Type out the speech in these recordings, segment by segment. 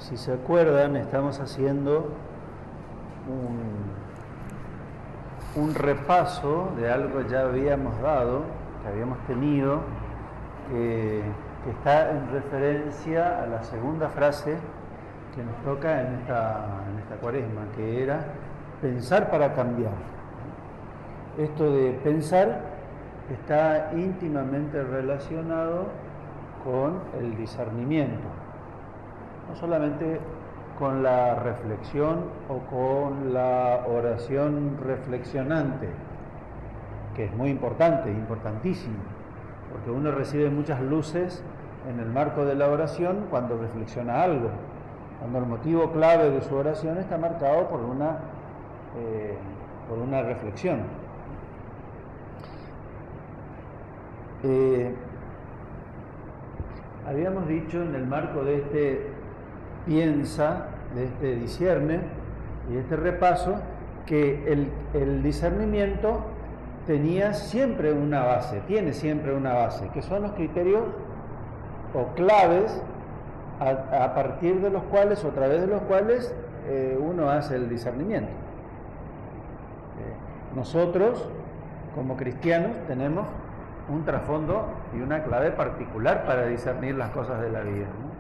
Si se acuerdan, estamos haciendo un repaso de algo que ya habíamos dado, que habíamos tenido, que está en referencia a la segunda frase que nos toca en esta cuaresma, que era pensar para cambiar. Esto de pensar está íntimamente relacionado con el discernimiento, no solamente con la reflexión o con la oración reflexionante, que es muy importante, importantísimo, porque uno recibe muchas luces en el marco de la oración cuando reflexiona algo, cuando el motivo clave de su oración está marcado por una reflexión. Habíamos dicho en el marco de este piensa, de este discierne y de este repaso, que el discernimiento tenía siempre una base, tiene siempre una base, que son los criterios o claves a partir de los cuales o a través de los cuales uno hace el discernimiento. Nosotros, como cristianos, tenemos un trasfondo y una clave particular para discernir las cosas de la vida, ¿no?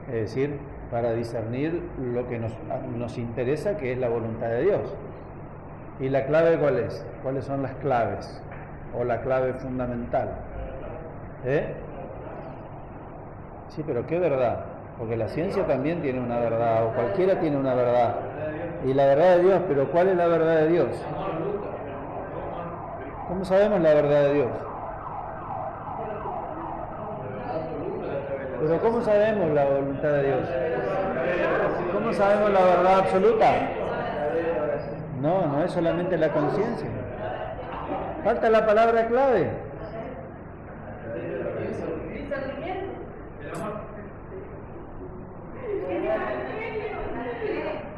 Es decir, para discernir lo que nos interesa, que es la voluntad de Dios. ¿Y la clave cuál es? ¿Cuáles son las claves? O la clave fundamental. Sí, pero ¿qué verdad? Porque la ciencia también tiene una verdad, o cualquiera tiene una verdad. Y la verdad de Dios, pero ¿cuál es la verdad de Dios? ¿Cómo sabemos la verdad de Dios? Pero ¿cómo sabemos la voluntad de Dios? ¿Cómo sabemos la verdad absoluta? No es solamente la conciencia. Falta la palabra clave.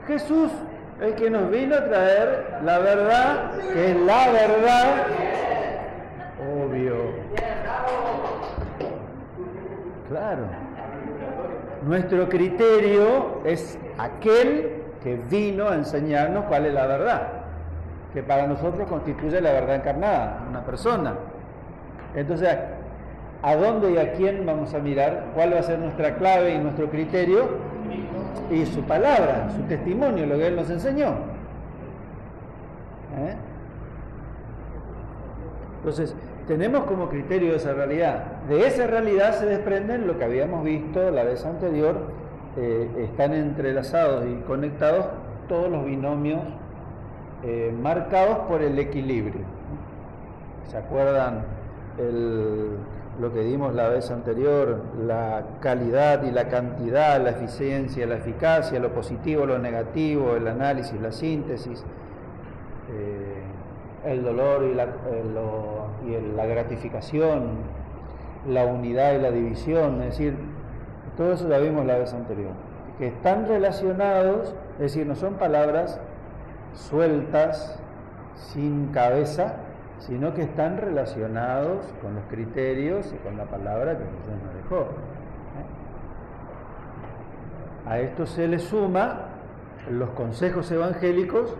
Jesús, el que nos vino a traer la verdad, que es la verdad, obvio. Claro. Nuestro criterio es aquel que vino a enseñarnos cuál es la verdad, que para nosotros constituye la verdad encarnada, una persona. Entonces, ¿a dónde y a quién vamos a mirar? ¿Cuál va a ser nuestra clave y nuestro criterio? Y su palabra, su testimonio, lo que Él nos enseñó. Entonces, tenemos como criterio esa realidad. De esa realidad se desprenden lo que habíamos visto la vez anterior, están entrelazados y conectados todos los binomios marcados por el equilibrio. ¿Se acuerdan lo que dimos la vez anterior? La calidad y la cantidad, la eficiencia, la eficacia, lo positivo, lo negativo, el análisis, la síntesis, el dolor y la gratificación, la unidad y la división, es decir, todo eso lo vimos la vez anterior, que están relacionados, es decir, no son palabras sueltas, sin cabeza, sino que están relacionados con los criterios y con la palabra que Jesús nos dejó. A esto se le suma los consejos evangélicos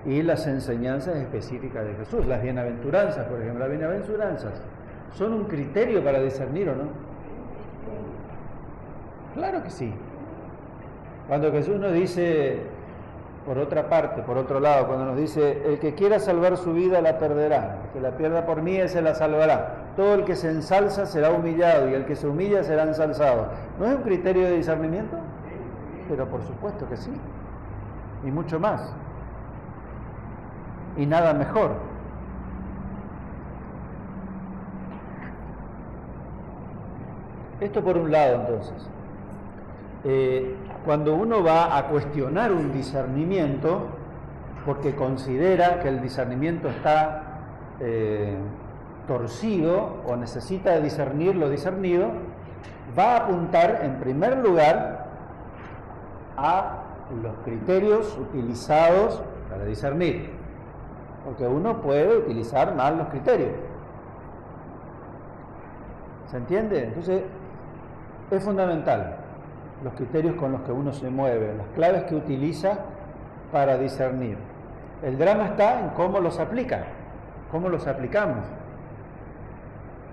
y las enseñanzas específicas de Jesús, las bienaventuranzas, por ejemplo. Las bienaventuranzas son un criterio para discernir, ¿o no? Claro que sí. Cuando Jesús nos dice, por otra parte, por otro lado, cuando nos dice, el que quiera salvar su vida la perderá, el que la pierda por mí, ese la salvará. Todo el que se ensalza será humillado y el que se humilla será ensalzado. ¿No es un criterio de discernimiento? Pero por supuesto que sí. Y mucho más. Y nada mejor. Esto por un lado, entonces. Cuando uno va a cuestionar un discernimiento, porque considera que el discernimiento está torcido o necesita discernir lo discernido, va a apuntar en primer lugar a los criterios utilizados para discernir, porque uno puede utilizar mal los criterios. ¿Se entiende? Entonces, es fundamental los criterios con los que uno se mueve, las claves que utiliza para discernir. El drama está en cómo los aplica, cómo los aplicamos,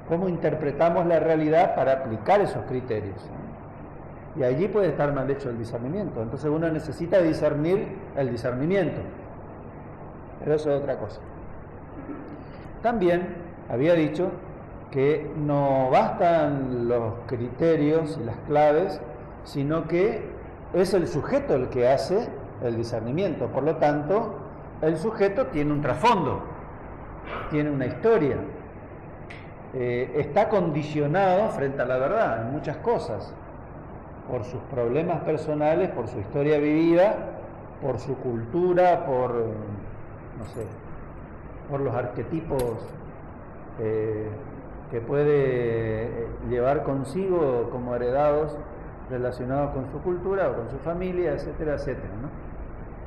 cómo interpretamos la realidad para aplicar esos criterios. Y allí puede estar mal hecho el discernimiento. Entonces uno necesita discernir el discernimiento. Pero eso es otra cosa. También había dicho que no bastan los criterios y las claves, sino que es el sujeto el que hace el discernimiento. Por lo tanto, el sujeto tiene un trasfondo, tiene una historia, está condicionado frente a la verdad en muchas cosas, por sus problemas personales, por su historia vivida, por su cultura, por, no sé, por los arquetipos que puede llevar consigo como heredados relacionados con su cultura o con su familia, etcétera, etcétera, ¿no?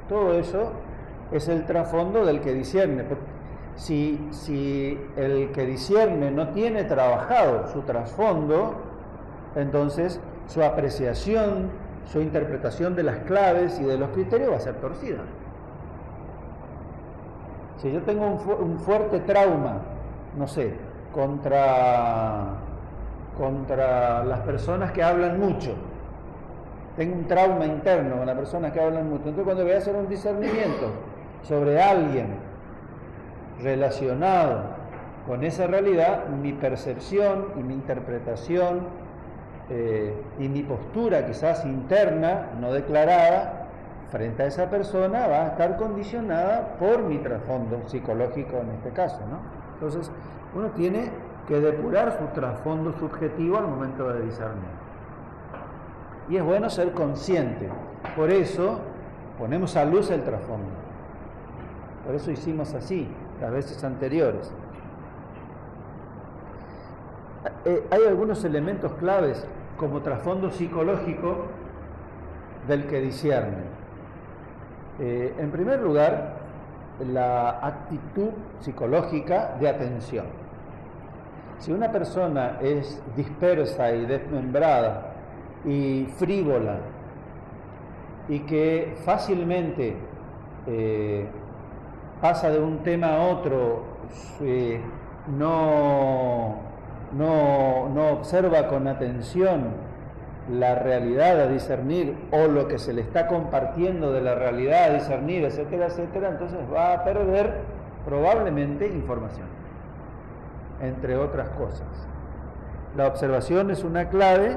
Todo eso es el trasfondo del que discierne. Si el que discierne no tiene trabajado su trasfondo, entonces su apreciación, su interpretación de las claves y de los criterios va a ser torcida. Si yo tengo un fuerte trauma, no sé, contra las personas que hablan mucho, tengo un trauma interno con las personas que hablan mucho, entonces cuando voy a hacer un discernimiento sobre alguien relacionado con esa realidad, mi percepción y mi interpretación y mi postura quizás interna, no declarada, frente a esa persona va a estar condicionada por mi trasfondo psicológico en este caso, ¿no? Entonces uno tiene que depurar su trasfondo subjetivo al momento de discernir. Y es bueno ser consciente. Por eso ponemos a luz el trasfondo. Por eso hicimos así las veces anteriores. Hay algunos elementos claves como trasfondo psicológico del que discierne. En primer lugar, la actitud psicológica de atención. Si una persona es dispersa y desmembrada y frívola y que fácilmente pasa de un tema a otro, no observa con atención la realidad a discernir o lo que se le está compartiendo de la realidad a discernir, etcétera, etcétera, entonces va a perder probablemente información, entre otras cosas. La observación es una clave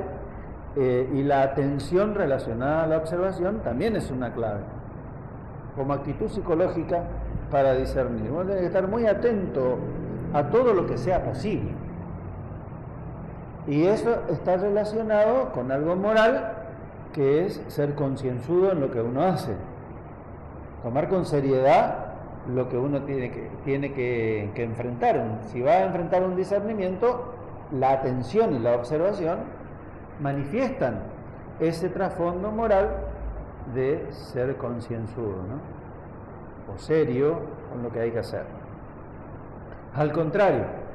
y la atención relacionada a la observación también es una clave, como actitud psicológica para discernir. Uno tiene que estar muy atento a todo lo que sea posible. Y eso está relacionado con algo moral, que es ser concienzudo en lo que uno hace. Tomar con seriedad lo que uno tiene que enfrentar. Si va a enfrentar un discernimiento, la atención y la observación manifiestan ese trasfondo moral de ser concienzudo, ¿no? O serio con lo que hay que hacer. Al contrario,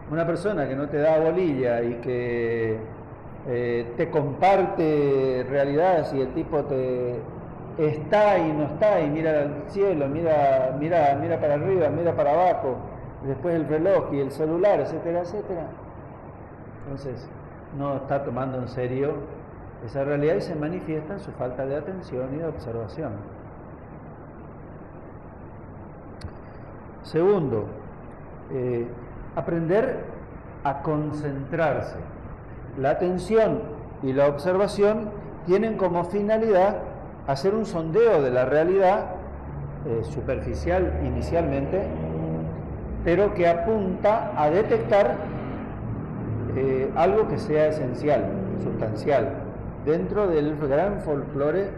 una persona que no te da bolilla y que te comparte realidades y el tipo te está y no está y mira al cielo, mira para arriba, mira para abajo, después el reloj y el celular, etcétera, etcétera. Entonces no está tomando en serio esa realidad y se manifiesta en su falta de atención y de observación. Segundo, aprender a concentrarse. La atención y la observación tienen como finalidad hacer un sondeo de la realidad superficial inicialmente, pero que apunta a detectar algo que sea esencial, sustancial, dentro del gran folclore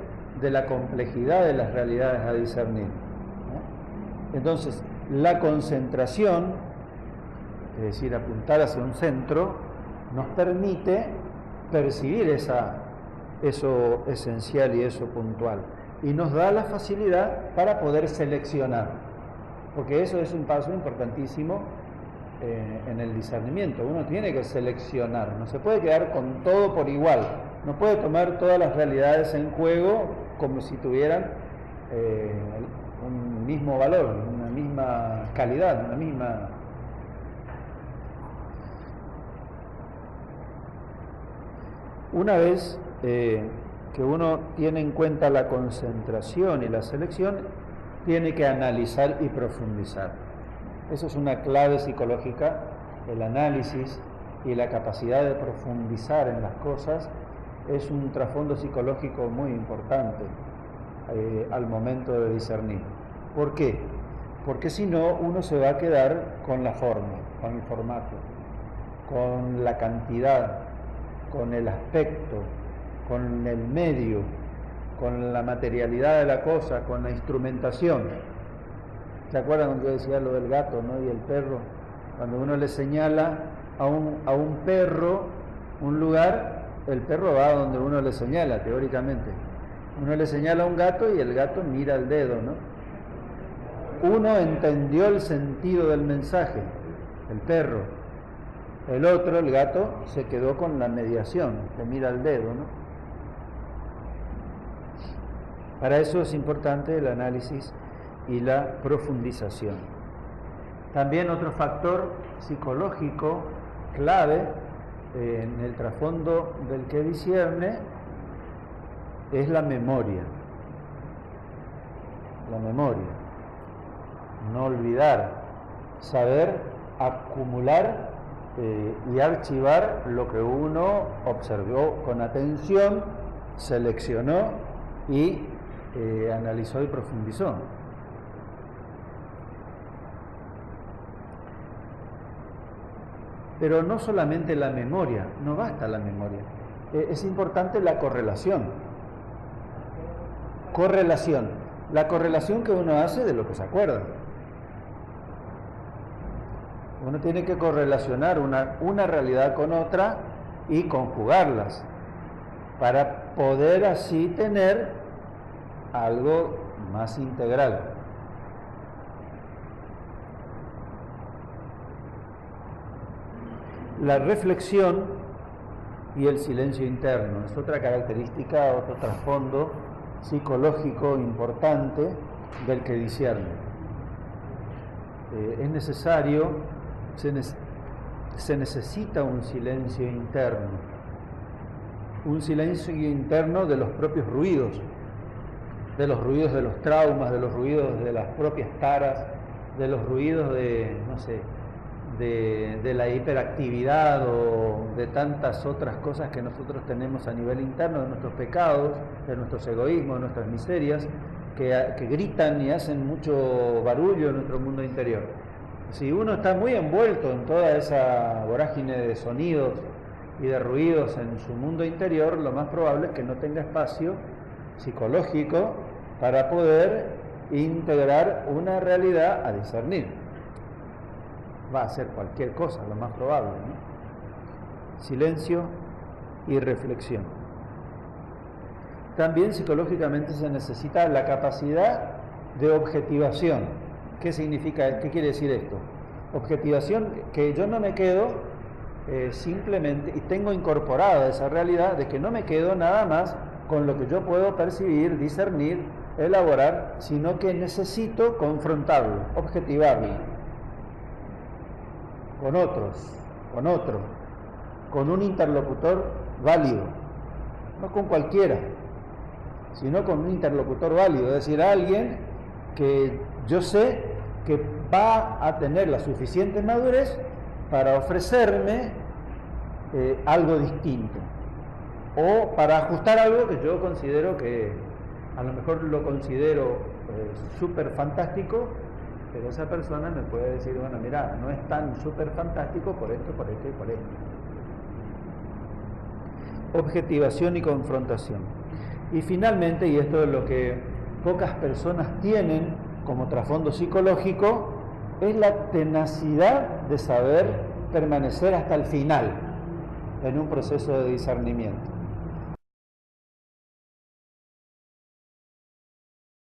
de la complejidad de las realidades a discernir, ¿no? Entonces, la concentración, es decir, apuntar hacia un centro, nos permite percibir eso esencial y eso puntual. Y nos da la facilidad para poder seleccionar, porque eso es un paso importantísimo en el discernimiento. Uno tiene que seleccionar, no se puede quedar con todo por igual, no puede tomar todas las realidades en juego como si tuvieran un mismo valor, una misma calidad, una misma... Una vez que uno tiene en cuenta la concentración y la selección, tiene que analizar y profundizar. Eso es una clave psicológica, el análisis y la capacidad de profundizar en las cosas es un trasfondo psicológico muy importante al momento de discernir. ¿Por qué? Porque si no, uno se va a quedar con la forma, con el formato, con la cantidad, con el aspecto, con el medio, con la materialidad de la cosa, con la instrumentación. ¿Se acuerdan cuando yo decía lo del gato, ¿no? Y el perro? Cuando uno le señala a un perro un lugar, el perro va a donde uno le señala, teóricamente. Uno le señala a un gato y el gato mira el dedo, ¿no? Uno entendió el sentido del mensaje, el perro. El otro, el gato, se quedó con la mediación, que mira el dedo, ¿no? Para eso es importante el análisis y la profundización. También otro factor psicológico clave en el trasfondo del que discierne es la memoria. La memoria. No olvidar, saber acumular y archivar lo que uno observó con atención, seleccionó y analizó y profundizó. Pero no solamente la memoria, no basta la memoria. Es importante la correlación. La correlación que uno hace de lo que se acuerda. Uno tiene que correlacionar una realidad con otra y conjugarlas para poder así tener algo más integral. La reflexión y el silencio interno es otra característica, otro trasfondo psicológico importante del que discierne. Es necesario, se necesita un silencio interno de los propios ruidos, de los ruidos de los traumas, de los ruidos de las propias taras, de los ruidos de, no sé, de la hiperactividad o de tantas otras cosas que nosotros tenemos a nivel interno, de nuestros pecados, de nuestros egoísmos, de nuestras miserias, que gritan y hacen mucho barullo en nuestro mundo interior. Si uno está muy envuelto en toda esa vorágine de sonidos y de ruidos en su mundo interior, lo más probable es que no tenga espacio psicológico para poder integrar una realidad a discernir. Va a hacer cualquier cosa, lo más probable, ¿no? Silencio y reflexión. También psicológicamente se necesita la capacidad de objetivación. ¿Qué significa? ¿Qué quiere decir esto? Objetivación, que yo no me quedo simplemente, y tengo incorporada esa realidad de que no me quedo nada más con lo que yo puedo percibir, discernir, elaborar, sino que necesito confrontarlo, objetivarlo con otros, con un interlocutor válido, no con cualquiera, sino con un interlocutor válido, es decir, alguien que yo sé que va a tener la suficiente madurez para ofrecerme algo distinto, o para ajustar algo que yo considero que a lo mejor lo considero súper fantástico, pero esa persona me puede decir, bueno, mira, no es tan súper fantástico por esto, por esto y por esto. Objetivación y confrontación. Y finalmente, y esto es lo que pocas personas tienen como trasfondo psicológico, es la tenacidad de saber permanecer hasta el final en un proceso de discernimiento.